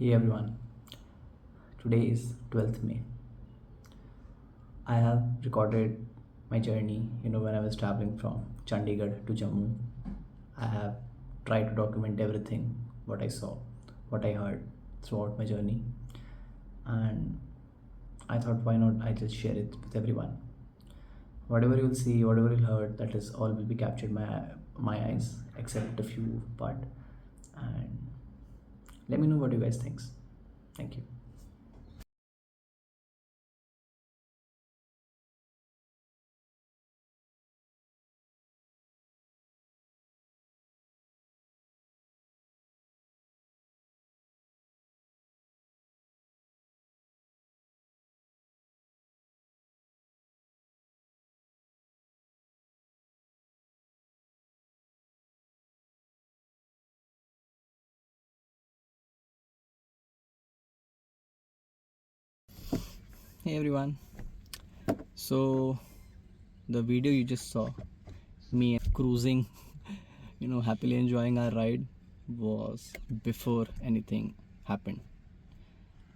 Hey everyone, today is 12th May. I have recorded my journey, when I was traveling from Chandigarh to Jammu. I have tried to document everything, what I saw, what I heard throughout my journey. And I thought, why not I just share it with everyone? Whatever you'll see, whatever you'll heard, that is all will be captured my eyes, except a few part. And let me know what you guys thinks. Thank you. Hey everyone. So the video you just saw, me cruising, happily enjoying our ride, was before anything happened.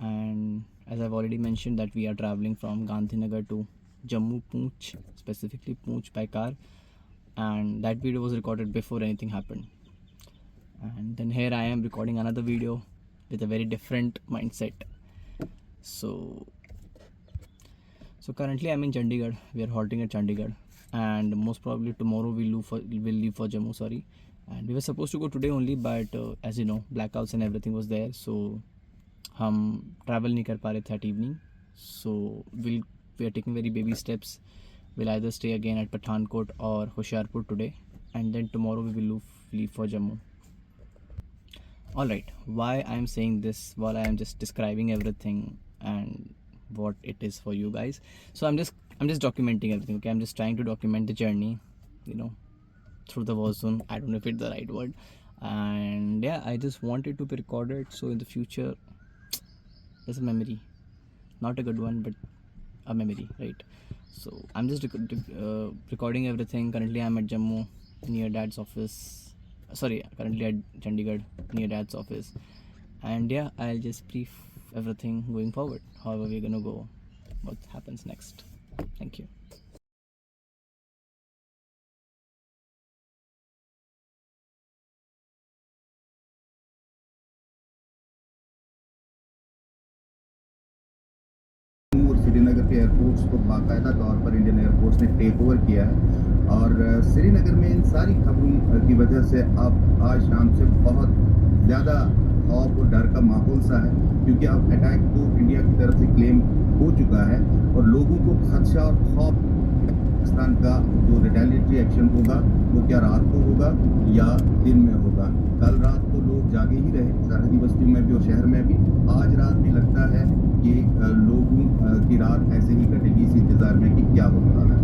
And as I've already mentioned, that we are traveling from Gandhinagar to Jammu Poonch, specifically Poonch by car, and that video was recorded before anything happened. And then here I am recording another video with a very different mindset. So currently I'm in Chandigarh. We are halting at Chandigarh, and most probably tomorrow we'll leave for Jammu. Sorry, and we were supposed to go today only, but as you know, blackouts and everything was there, so हम travel नहीं कर पा रहे that evening. So we are taking very baby steps. We'll either stay again at Pathankot or Hoshiarpur today, and then tomorrow we will leave for Jammu. Alright, why I am saying this while I am just describing everything and what it is for you guys. So I'm just documenting everything. Okay, I'm just trying to document the journey, you know, through the war zone. I don't know if it's the right word. And yeah, I just want it to be recorded so in the future there's a memory. Not a good one, but a memory, right? So I'm just recording everything. Currently I'm at Jammu near dad's office. Sorry, currently at Chandigarh near dad's office. And yeah, I'll just brief everything going forward. However, we're gonna go, what happens next. Thank you. और श्रीनगर के airports को बाकायदा तौर पर Indian air force ने take over किया है और श्रीनगर में इन सारी खबरों की वजह से अब आज शाम से बहुत ज़्यादा खौफ और डर का माहौल सा है, क्योंकि अब अटैक तो इंडिया की तरफ से क्लेम हो चुका है और लोगों को खदशा और खौफ पाकिस्तान का जो रिटेलिएटरी एक्शन होगा वो क्या रात को होगा या दिन में होगा। कल रात तो लोग जागे ही रहे सरहदी बस्तियों में भी और शहर में भी। आज रात भी लगता है कि लोगों की रात ऐसे ही कटेगी इस इंतज़ार में कि क्या होने वाला है।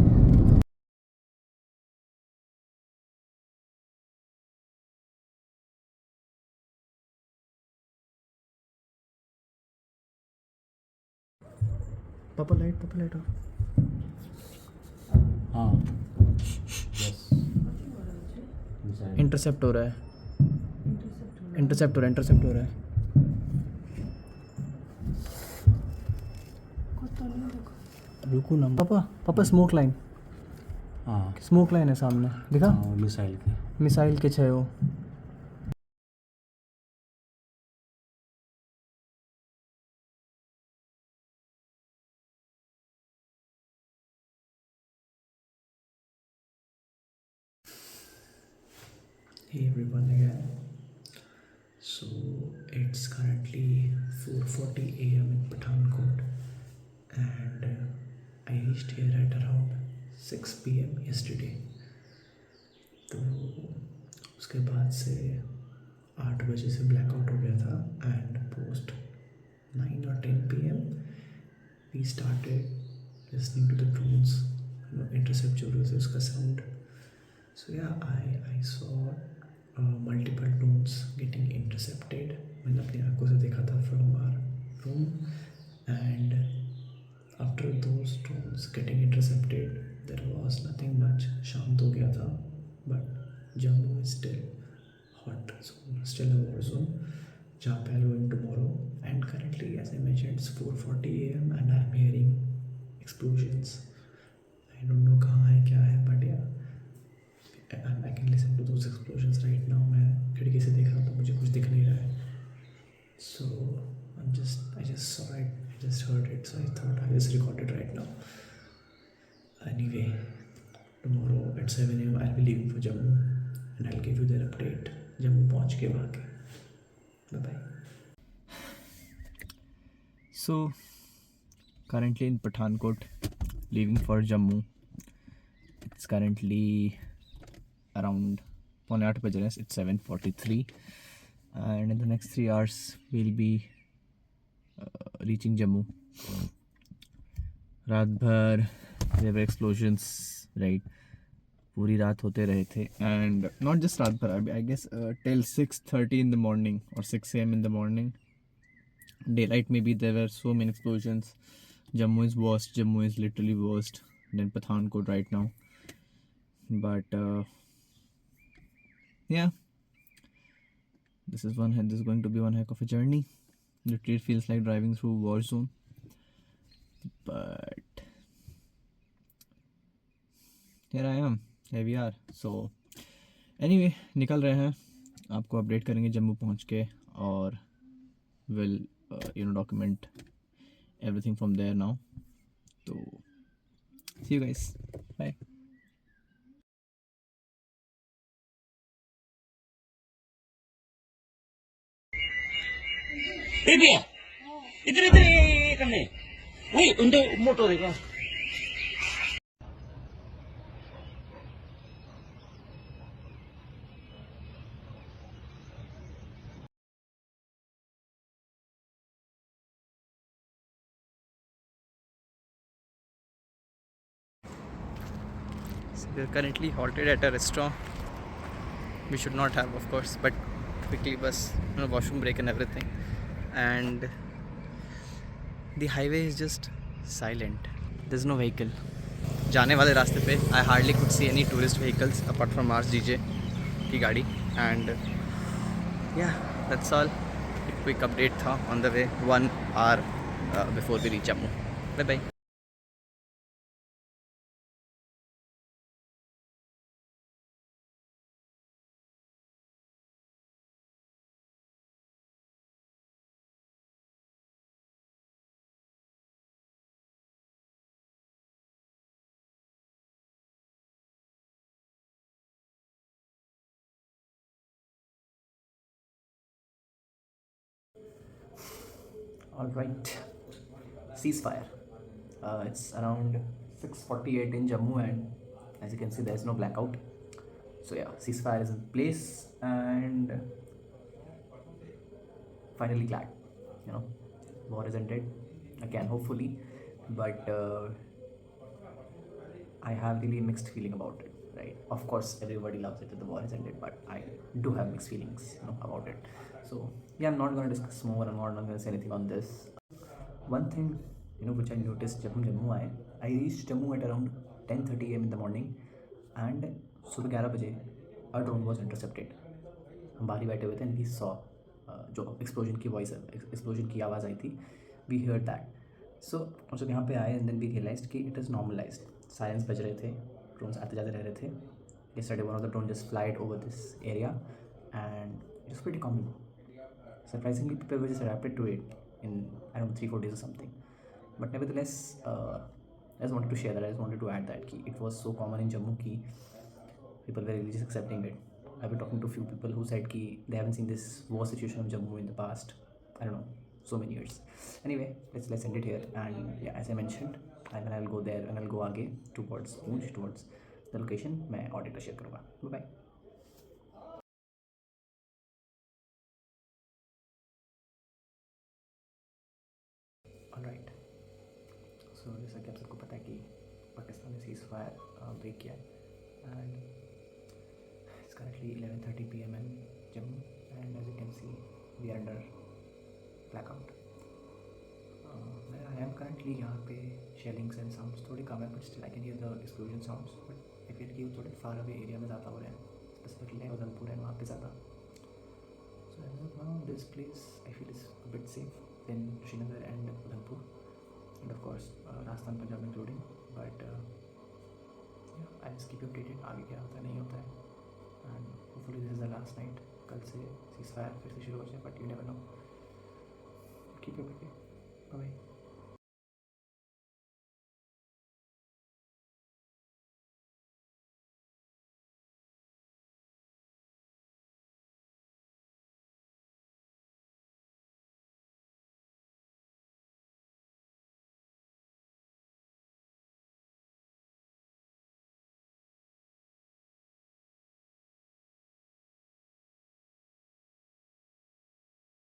Papa light off. हाँ यस इंटरसेप्ट हो रहा है. इंटरसेप्ट हो रहा है. रुको ना पापा स्मोक लाइन है सामने दिखा. हाँ मिसाइल के छे वो. Hey everyone again. So it's currently 4:40 a.m. in Pathankot, and I reached here at around 6 p.m. yesterday. तो उसके बाद से 8 बजे से ब्लैकआउट हो गया था, and post 9 or 10 p.m. we started listening to the drones, intercept जो रहे थे उसका sound. So yeah, I saw multiple drones getting intercepted. मैंने अपनी आंखों से देखा था from our room, and after those drones getting intercepted there was nothing much. शांत हो गया था, but Jammu is still hot zone, still a war zone. जहाँ पे I going tomorrow. And currently as I mentioned it's 4:40 a.m. and I'm hearing explosions. I don't know कहाँ है क्या है but yeah I can listen to those explosions right now. मैं खिड़की से देख रहा हूँ तो मुझे कुछ दिख नहीं रहा है. So I just saw it, I just heard it, so I thought I just record it right now. Anyway, tomorrow at 7 a.m. I'll be leaving for Jammu and I'll give you their update. Jammu पहुँच के वहाँ के. Bye bye. So, currently in Pathankot, leaving for Jammu. It's currently around 7:45 बज रहे हैं. It's 7:43, and in the next 3 hours we'll be reaching Jammu. रात भर there were explosions, right? पूरी रात होते रहे थे, and not just रात भर, I guess till 6:30 in the morning or 6 a.m. in the morning. Daylight maybe there were so many explosions. Jammu is worst. Jammu is literally worst than Pathankot right now. But yeah, this is going to be one heck of a journey. Literally it feels like driving through war zone. But here I am. Here we are. So anyway, निकल रहे हैं. आपको update करेंगे जम्मू पहुंच के, और will document everything from there now. So see you guys. Bye. Baby, itu kan nih. Wih, untuk motor itu. So we are currently halted at a restaurant. We should not have, of course, but quickly bus, washroom break and everything. And the highway is just silent. There's no vehicle. जाने वाले रास्ते पे I hardly could see any tourist vehicles apart from Mars DJ की गाड़ी. And yeah, that's all. A quick update था on the way 1 hour before we reach Jammu. Bye bye. All right, ceasefire. It's around 6:48 in Jammu, and as you can see, there's no blackout. So yeah, ceasefire is in place, and finally glad, war is ended again, hopefully. But I have really mixed feeling about it. Right? Of course, everybody loves it that the war has ended, but I do have mixed feelings, about it. So yeah, I'm not going to discuss more. I'm not going to say anything on this. One thing, which I noticed जब हम जम्मू आए, I reached Jammu at around 10:30 a.m. in the morning, and सुबह 11 बजे a drone was intercepted. हम बाहर ही बैठे हुए थे and we saw जो explosion की voice, explosion की आवाज़ आई थी, we heard that. So हम सब यहाँ पे आए and then we realized कि it is normalized. Sirens बज रहे थे, drones आते जाते रह रहे थे. Yesterday one of the drones just flied over this area and it was pretty common. Surprisingly, people were just adapted to it in, I don't know, 3-4 days or something. But nevertheless, I just wanted to share that. I just wanted to add that it was so common in Jammu ki people were really just accepting it. I've been talking to a few people who said ki they haven't seen this war situation of Jammu in the past, I don't know, so many years. Anyway, let's end it here. And yeah, as I mentioned, when I'll go there and I'll go आगे towards Poonch, towards the location, मैं audio का share करूँगा. Bye bye. Alright. So जैसा कि आप सबको पता है कि पाकिस्तान ने सीज़ फायर ब्रेक किया है and it's currently 11:30 p.m. in Jammu, and as you can see we are under blackout. I am currently यहाँ पे shellings and sounds थोड़े कम है, but still I can hear the explosion sounds, but I feel कि वो थोड़े far away area में ज़्यादा हो रहे हैं, specifically उधमपुर है वहाँ पे ज़्यादा. So as of now, this place I feel is a bit safe than Srinagar and Udhampur, and of course Rajasthan, Punjab including. But yeah, I'll just keep you updated आगे क्या होता है नहीं होता है. And hopefully this is the last night. कल से ceasefire फिर से शुरू हो जाए, but you never know. Keep you updated. Bye bye.